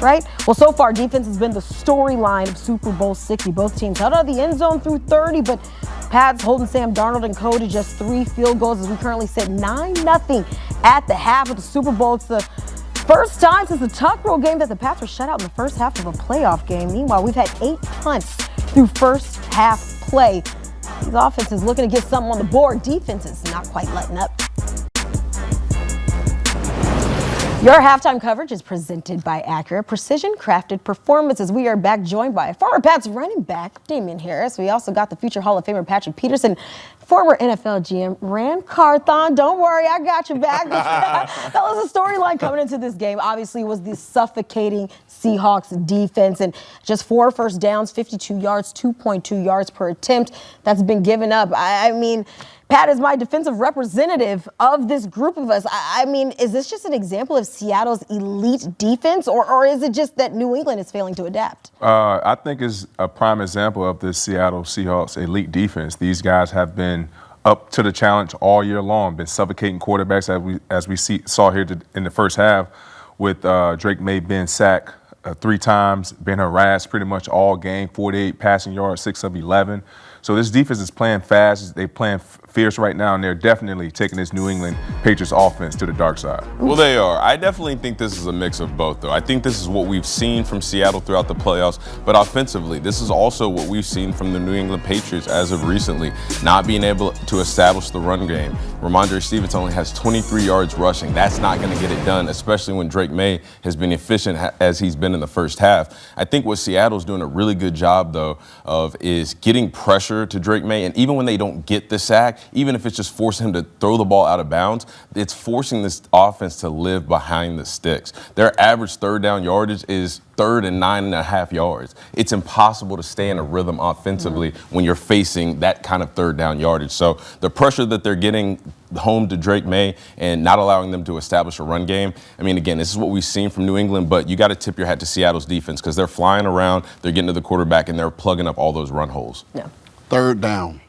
right? Well, so far, defense has been the storyline of Super Bowl 60. Both teams held out of the end zone through 30, but Pats holding Sam Darnold and co to just 3 field goals as we currently sit 9-0 at the half of the Super Bowl. It's the first time since the Tuck Rule game that the Pats were shut out in the first half of a playoff game. Meanwhile, we've had 8 punts through first half play. These offenses looking to get something on the board. Defense is not quite letting up. Your halftime coverage is presented by Accurate Precision Crafted Performances. We are back joined by former Pats running back Damien Harris. We also got the future Hall of Famer Patrick Peterson, former NFL GM Ran Carthon. Don't worry, I got your back. That was a storyline coming into this game. Obviously, it was the suffocating Seahawks defense and just 4 first downs, 52 yards, 2.2 yards per attempt. That's been given up. I mean, Pat is my defensive representative of this group of us. I mean, is this just an example of Seattle's elite defense, or is it just that New England is failing to adapt? I think it's a prime example of the Seattle Seahawks elite defense. These guys have been up to the challenge all year long, been suffocating quarterbacks as we saw here in the first half with Drake Maye being sacked 3 times, been harassed pretty much all game, 48 passing yards, 6 of 11. So this defense is playing fast. They're playing fierce right now, and they're definitely taking this New England Patriots offense to the dark side. Well, they are. I definitely think this is a mix of both, though. I think this is what we've seen from Seattle throughout the playoffs, but offensively, this is also what we've seen from the New England Patriots as of recently, not being able to establish the run game. Ramondre Stevenson only has 23 yards rushing. That's not going to get it done, especially when Drake Maye has been efficient as he's been in the first half. I think what Seattle's doing a really good job, though, of is getting pressure to Drake Maye, and even when they don't get the sack, even if it's just forcing him to throw the ball out of bounds, it's forcing this offense to live behind the sticks. Their average third down yardage is 3rd and 9.5 yards. It's impossible to stay in a rhythm offensively when you're facing that kind of third down yardage. So the pressure that they're getting home to Drake Maye and not allowing them to establish a run game. I mean, again, this is what we've seen from New England, but you got to tip your hat to Seattle's defense because they're flying around, they're getting to the quarterback, and they're plugging up all those run holes. Yeah. Third down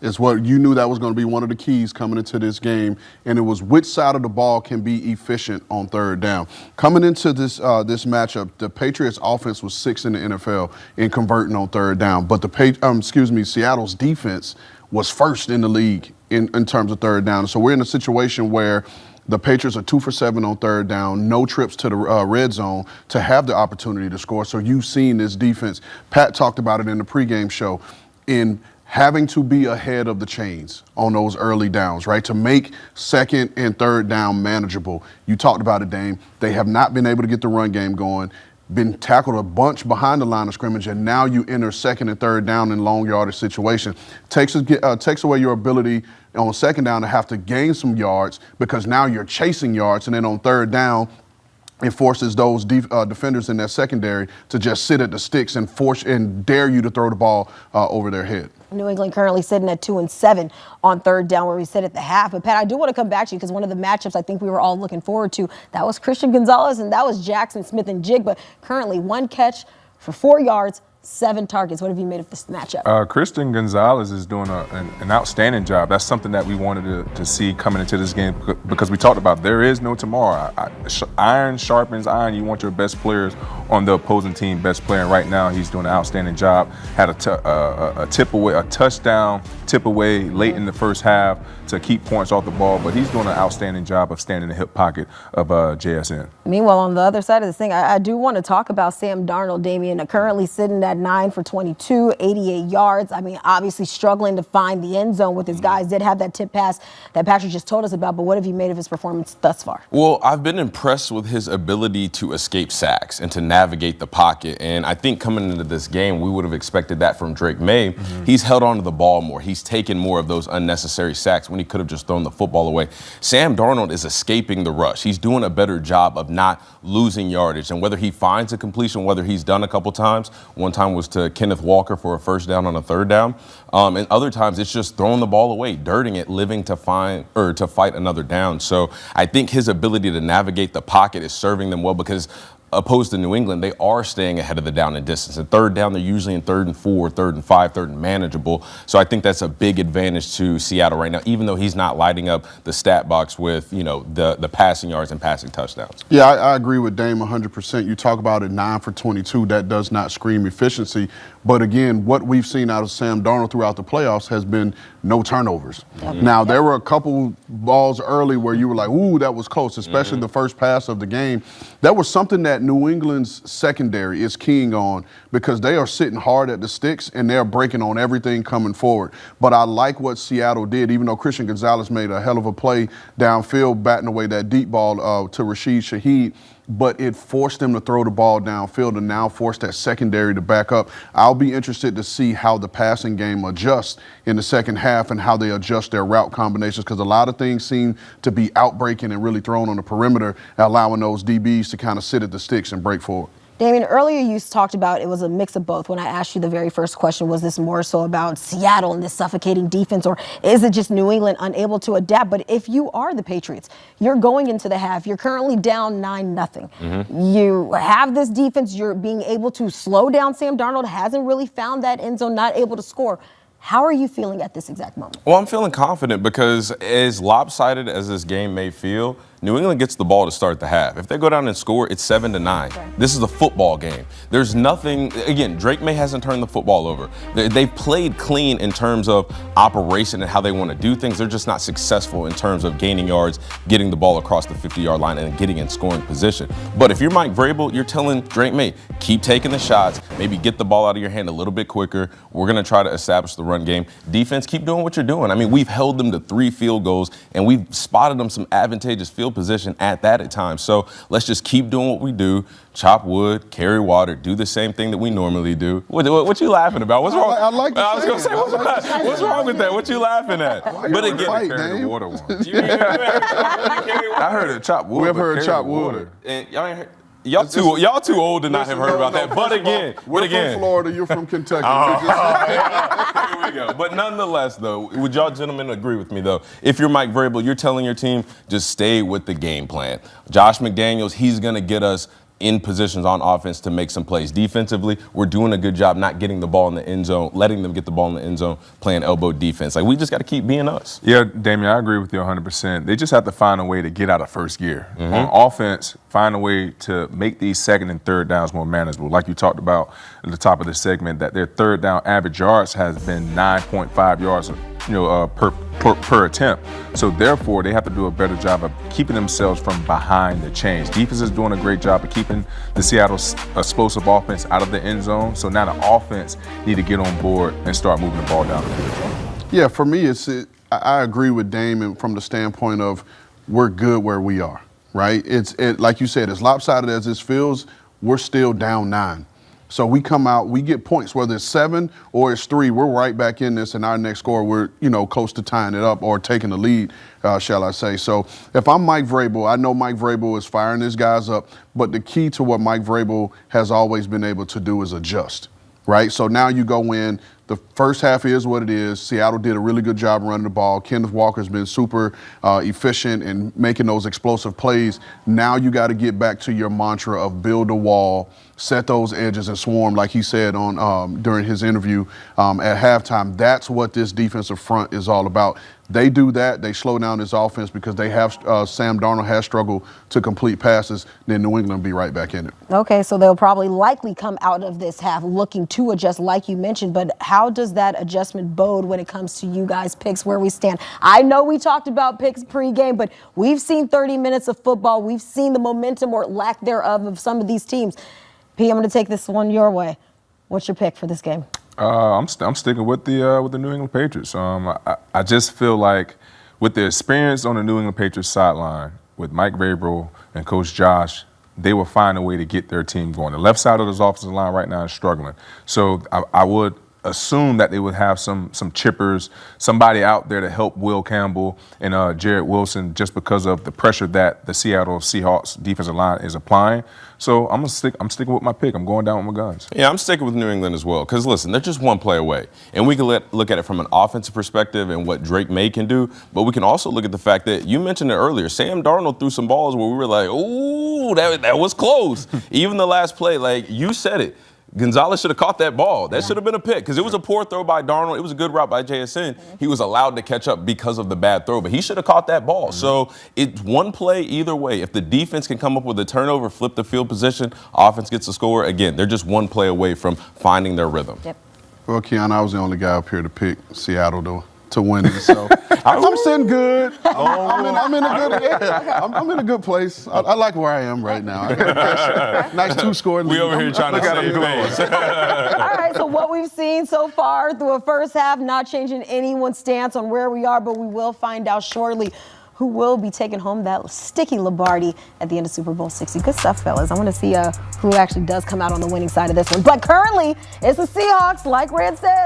is what you knew that was going to be one of the keys coming into this game, and it was which side of the ball can be efficient on third down. Coming into this matchup, the Patriots offense was 6th in the NFL in converting on third down, but Seattle's defense was 1st in the league in terms of third down. So we're in a situation where the Patriots are 2 for 7 on third down, no trips to the red zone to have the opportunity to score. So you've seen this defense. Pat talked about it in the pregame show, in having to be ahead of the chains on those early downs, right? To make second and third down manageable. You talked about it, Dame. They have not been able to get the run game going, been tackled a bunch behind the line of scrimmage, and now you enter second and third down in long yardage situation. Takes away your ability on second down to have to gain some yards because now you're chasing yards, and then on third down, it forces those defenders in that secondary to just sit at the sticks and force and dare you to throw the ball over their head. New England currently sitting at 2-7 on third down, where we sit at the half. But Pat, I do want to come back to you because one of the matchups I think we were all looking forward to, that was Christian Gonzalez and that was Jackson Smith and Jig. But currently 1 catch for 4 yards, 7 targets. What have you made of this matchup? Christian Gonzalez is doing an outstanding job. That's something that we wanted to see coming into this game because we talked about there is no tomorrow. Iron sharpens iron. You want your best players on the opposing team best player. And right now, he's doing an outstanding job. Had a touchdown tip away late in the first half to keep points off the ball, but he's doing an outstanding job of standing in the hip pocket of JSN. Meanwhile, on the other side of this thing, I do want to talk about Sam Darnold, Damien, currently sitting at 9 for 22, 88 yards. I mean, obviously struggling to find the end zone with his guys. Did have that tip pass that Patrick just told us about, but what have you made of his performance thus far? Well, I've been impressed with his ability to escape sacks and to navigate the pocket. And I think coming into this game, we would have expected that from Drake Maye. He's held on to the ball more. He's taken more of those unnecessary sacks when he could have just thrown the football away. Sam Darnold is escaping the rush. He's doing a better job of not losing yardage. And whether he finds a completion, whether he's done a couple times, one time was to Kenneth Walker for a first down on a third down. And other times it's just throwing the ball away, dirting it, living to fight another down. So I think his ability to navigate the pocket is serving them well because opposed to New England, they are staying ahead of the down and distance. And third down, they're usually in 3rd and 4, 3rd and 5, 3rd and manageable. So I think that's a big advantage to Seattle right now, even though he's not lighting up the stat box with, the passing yards and passing touchdowns. Yeah, I agree with Dame 100%. You talk about it 9 for 22. That does not scream efficiency. But again, what we've seen out of Sam Darnold throughout the playoffs has been no turnovers. Now, there were a couple balls early where you were like, ooh, that was close, especially the first pass of the game. That was something that New England's secondary is keying on because they are sitting hard at the sticks and they're breaking on everything coming forward. But I like what Seattle did, even though Christian Gonzalez made a hell of a play downfield, batting away that deep ball to Rashid Shaheed. But it forced them to throw the ball downfield and now forced that secondary to back up. I'll be interested to see how the passing game adjusts in the second half and how they adjust their route combinations because a lot of things seem to be outbreaking and really thrown on the perimeter, allowing those DBs to kind of sit at the sticks and break forward. Damien, earlier you talked about it was a mix of both. When I asked you the very first question, was this more so about Seattle and this suffocating defense, or is it just New England unable to adapt? But if you are the Patriots, you're going into the half, you're currently down 9-0. You have this defense, you're being able to slow down Sam Darnold, hasn't really found that end zone, not able to score. How are you feeling at this exact moment? Well, I'm feeling confident because as lopsided as this game may feel, New England gets the ball to start the half. If they go down and score, it's 7-9. Okay. This is a football game. There's nothing, again, Drake Maye hasn't turned the football over. They've played clean in terms of operation and how they want to do things. They're just not successful in terms of gaining yards, getting the ball across the 50-yard line, and getting in scoring position. But if you're Mike Vrabel, you're telling Drake Maye, keep taking the shots, maybe get the ball out of your hand a little bit quicker. We're going to try to establish the run game. Defense, keep doing what you're doing. I mean, we've held them to 3 field goals, and we've spotted them some advantageous field position at times. So let's just keep doing what we do. Chop wood, carry water, do the same thing that we normally do. What you laughing about? What's wrong? I like I was going to say, what's wrong with that? What you laughing at? But again, Carry the water one. I heard it chop wood. We have heard carry chop the wood. And y'all too old to not have heard about that. But again, we're from Florida, you're from Kentucky. Here we go. But nonetheless, though, would y'all gentlemen agree with me, though? If you're Mike Vrabel, you're telling your team, just stay with the game plan. Josh McDaniels, he's going to get us in positions on offense to make some plays. Defensively, we're doing a good job not getting the ball in the end zone, letting them get the ball in the end zone, playing elbow defense. Like, we just got to keep being us. Yeah, Damien, I agree with you 100%. They just have to find a way to get out of first gear. On offense, find a way to make these second and third downs more manageable. Like you talked about at the top of the segment, that their third down average yards has been 9.5 yards per attempt. So therefore, they have to do a better job of keeping themselves from behind the chains. Defense is doing a great job of keeping the Seattle explosive offense out of the end zone. So now the offense need to get on board and start moving the ball down the end zone. Yeah, for me, I agree with Dame from the standpoint of we're good where we are, right? Like you said, as lopsided as this feels, we're still down 9. So we come out, we get points, whether it's 7 or it's 3, we're right back in this, and our next score, we're close to tying it up or taking the lead, shall I say. So if I'm Mike Vrabel, I know Mike Vrabel is firing his guys up, but the key to what Mike Vrabel has always been able to do is adjust, right? So now you go in, the first half is what it is. Seattle did a really good job running the ball. Kenneth Walker's been super efficient in making those explosive plays. Now you got to get back to your mantra of build a wall, set those edges and swarm, like he said on during his interview at halftime. That's what this defensive front is all about. They do that. They slow down this offense because they have Sam Darnold has struggled to complete passes. Then New England will be right back in it. Okay, so they'll probably likely come out of this half looking to adjust, like you mentioned. But how does that adjustment bode when it comes to you guys' picks, where we stand? I know we talked about picks pregame, but we've seen 30 minutes of football. We've seen the momentum or lack thereof of some of these teams. P, I'm going to take this one your way. What's your pick for this game? I'm sticking with the New England Patriots. I just feel like with the experience on the New England Patriots sideline with Mike Vrabel and Coach Josh, they will find a way to get their team going. The left side of this offensive line right now is struggling. So I would assumed that they would have some chippers, somebody out there to help Will Campbell and Jarrett Wilson, just because of the pressure that the Seattle Seahawks defensive line is applying. So I'm sticking with my pick. I'm going down with my guns. Yeah, I'm sticking with New England as well. Because listen, they're just one play away, and we can look at it from an offensive perspective and what Drake Maye can do. But we can also look at the fact that you mentioned it earlier. Sam Darnold threw some balls where we were like, "Ooh, that was close." Even the last play, like you said it. Gonzalez should have caught that ball. That should have been a pick because it was a poor throw by Darnold. It was a good route by JSN. He was allowed to catch up because of the bad throw, but he should have caught that ball. So it's one play either way. If the defense can come up with a turnover, flip the field position, offense gets a score, again, they're just one play away from finding their rhythm. Yep. Well, Keanu, I was the only guy up here to pick Seattle to win it. So I'm sitting good. I'm in a good place. I like where I am right now. I got a nice 2-score lead. We over here trying to save face. All right, so what we've seen so far through a first half, not changing anyone's stance on where we are, but we will find out shortly who will be taking home that sticky Lombardi at the end of Super Bowl 60. Good stuff, fellas. I want to see who actually does come out on the winning side of this one. But currently, it's the Seahawks, like Red said.